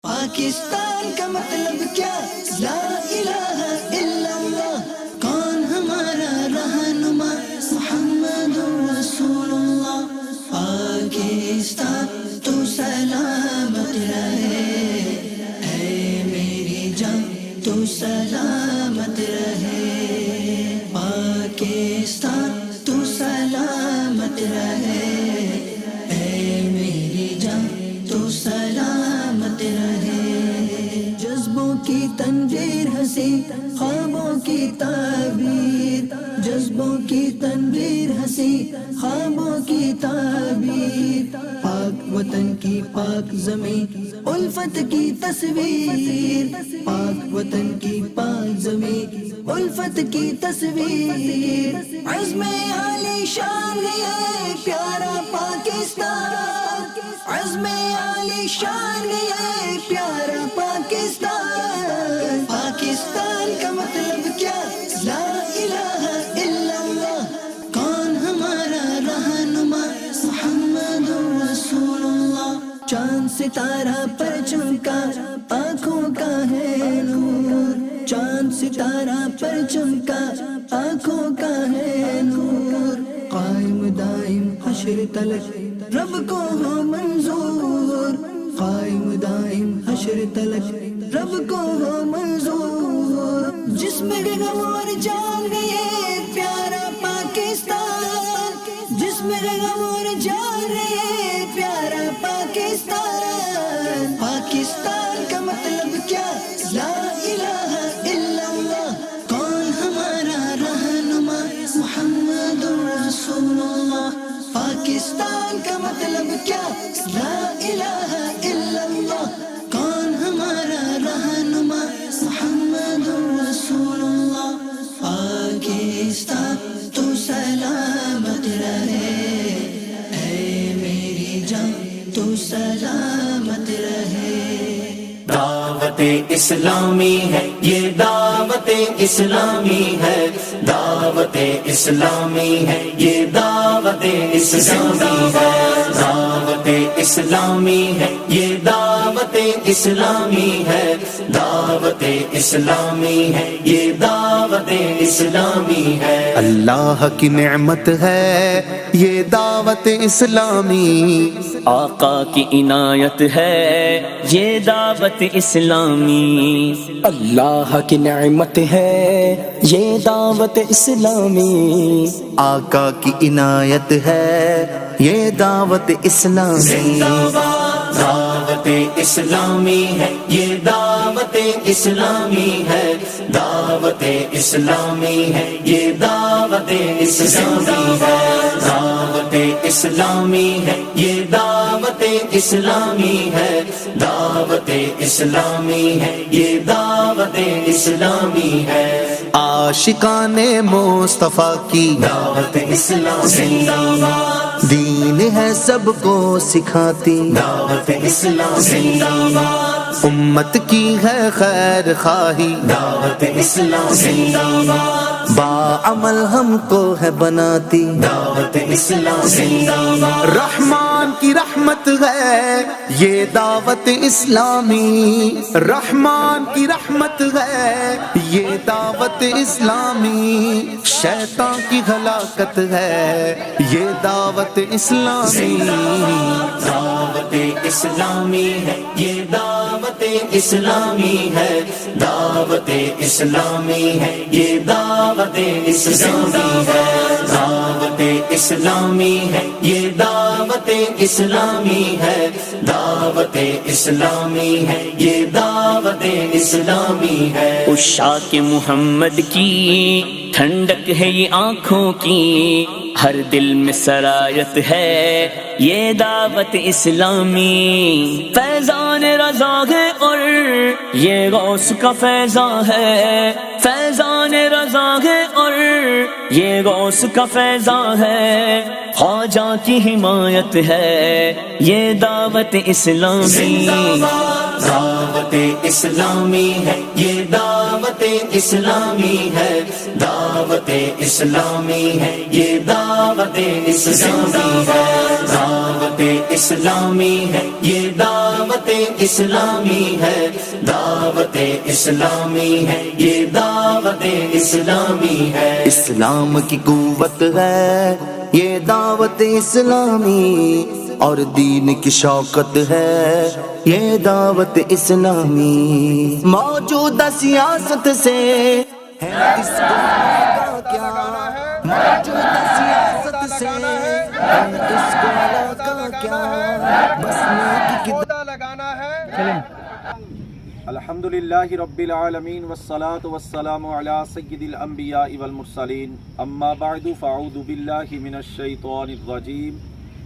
پاکستان کا مطلب کیا؟ لا الہ الا اللہ. کون ہمارا رہنما؟ محمد رسول اللہ. پاکستان تو سلامت رہے، اے میری جان تو سلامت رہے. پاکستان تو سلامت رہے، اے میری جان تو سلامت رہے. جذبوں کی تنویر ہنسی، خوابوں کی تعبیر. جذبوں کی تنویر ہنسی، خوابوں کی تعبیر. پاک وطن کی پاک زمین، الفت کی تصویر. پاک وطن کی پاک زمین، الفت کی تصویر. عزم عالی شان ہے پیارا پاکستان. عزم عالی شان ہے پیارا پاکستان. پاکستان کا مطلب کیا؟ لا الہ الا اللہ. کون ہمارا رہنما؟ محمد رسول اللہ. چاند ستارہ پر چمکا، آنکھوں کا ہے نور. چاند ستارہ پر چمکا، آنکھوں کا ہے نور. قائم دائم حشر تلک رب کو ہو منظور. قائم دائم حشر تلک رب کو ہو منظور. جس میں غم اور جان ہے پیارا پاکستان. جس میں غم اور جان ہے پیارا پاکستان. پاکستان کا مطلب کیا؟ لا الہ الا اللہ. کون ہمارا رہنما؟ محمد رسول اللہ. پاکستان کا مطلب کیا؟ لا الہ الا اللہ. کون ہمارا رہنما؟ محمد رسول اللہ. پاکستان تو سلامت رہے، اے میری جان تو سلامت رہے. دعوت اسلامی ہے یہ، دعوت اسلامی ہے. دعوت اسلامی ہے یہ، دعوت اسلامی ہے. دعوت اسلامی ہے یہ، دعوت اسلامی ہے. دعوت اسلامی ہے یہ، دعوت اسلامی ہے. اللہ کی نعمت ہے یہ دعوت اسلامی. آقا کی عنایت ہے یہ دعوت اسلامی. اللہ کی نعمت ہے یہ دعوت اسلامی. آقا کی عنایت ہے یہ دعوت اسلامی. دعوت اسلامی ہے یہ، دعوت اسلامی ہے. دعوت اسلامی ہے یہ، دعوت اسلامی ہے. دعوت اسلامی ہے یہ، دعوت اسلامی ہے. دعوت اسلامی ہے یہ، دعوت اسلامی ہے. عاشقان مصطفیٰ کی دعوت اسلامی، دین ہے سب کو سکھاتی. دعوت اسلامی، امت کی ہے خیر خواہی. دعوت اسلامی، باعمل ہم کو ہے بناتی. دعوت اسلامی، رحمان کی رحمت ہے یہ دعوت اسلامی. رحمان کی رحمت ہے یہ دعوت اسلامی. شیطان کی ہلاکت ہے یہ دعوت اسلامی. دعوت اسلامی ہے یہ، دعوت اسلامی ہے. دعوت اسلامی ہے یہ، دعوت اسلامی ہے. دعوت اسلامی ہے یہ، دعوت اسلامی ہے. دعوت اسلامی ہے یہ، دعوت اسلامی ہے. عشاق محمد کی ٹھنڈک ہے یہ آنکھوں کی، ہر دل میں سرایت ہے یہ دعوت اسلامی. فیضان رضا ہے اور یہ غوث کا فیضان ہے. فیضان رضا ہے اور یہ غوث کا فیضان ہے. خواجہ کی حمایت ہے یہ دعوت اسلامی. دعوت اسلامی ہے یہ، دعوت دعوت اسلامی ہے، دعوت اسلامی ہے، یہ دعوت اسلامی ہے، دعوت اسلامی ہے، یہ دعوت اسلامی ہے، دعوت اسلامی ہے، یہ دعوت اسلامی ہے۔ اسلام کی قوت ہے یہ دعوت اسلامی، اور دین کی شوکت ہے یہ دعوت اسلامی۔ موجودہ سیاست سے ہے اس کو علاقہ کیا، موجودہ سیاست سے ہے اس کو علاقہ کیا، بسنے کی لگانا ہے۔ الحمدللہ رب العالمین والصلاة والسلام علی سید الانبیاء والمرسلین، اما بعد فاعوذ باللہ من الشیطان الرجیم،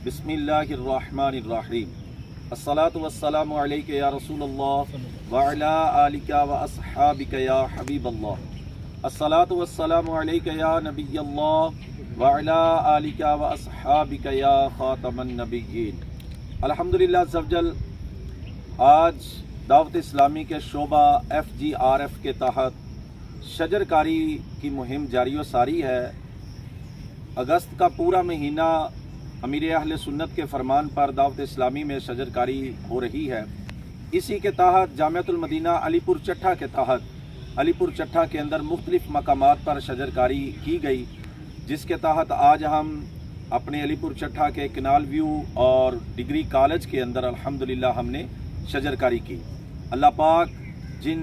بسم اللہ الرحمن الرحیم۔ الصلاة والسلام علیک یا رسول اللہ وعلی آلک واصحابک یا حبیب اللہ، الصلاة والسلام علیک یا نبی اللہ وعلی آلک واصحابک یا خاتم النبیین۔ الحمدللہ عز و جل، آج دعوت اسلامی کے شعبہ FGRF کے تحت شجر کاری کی مہم جاری و ساری ہے۔ اگست کا پورا مہینہ امیر اہل سنت کے فرمان پر دعوت اسلامی میں شجر کاری ہو رہی ہے۔ اسی کے تحت جامعۃ المدینہ علی پور چٹھا کے تحت علی پور چٹھا کے اندر مختلف مقامات پر شجر کاری کی گئی، جس کے تحت آج ہم اپنے علی پور چٹھا کے کنال ویو اور ڈگری کالج کے اندر الحمدللہ ہم نے شجر کاری کی۔ اللہ پاک جن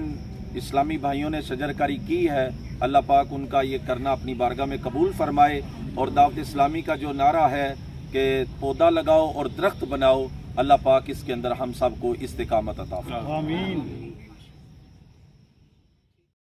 اسلامی بھائیوں نے شجر کاری کی ہے، اللہ پاک ان کا یہ کرنا اپنی بارگاہ میں قبول فرمائے، اور دعوت اسلامی کا جو نعرہ ہے کہ پودا لگاؤ اور درخت بناؤ، اللہ پاک اس کے اندر ہم سب کو استقامت عطا فرمائے۔ آمین۔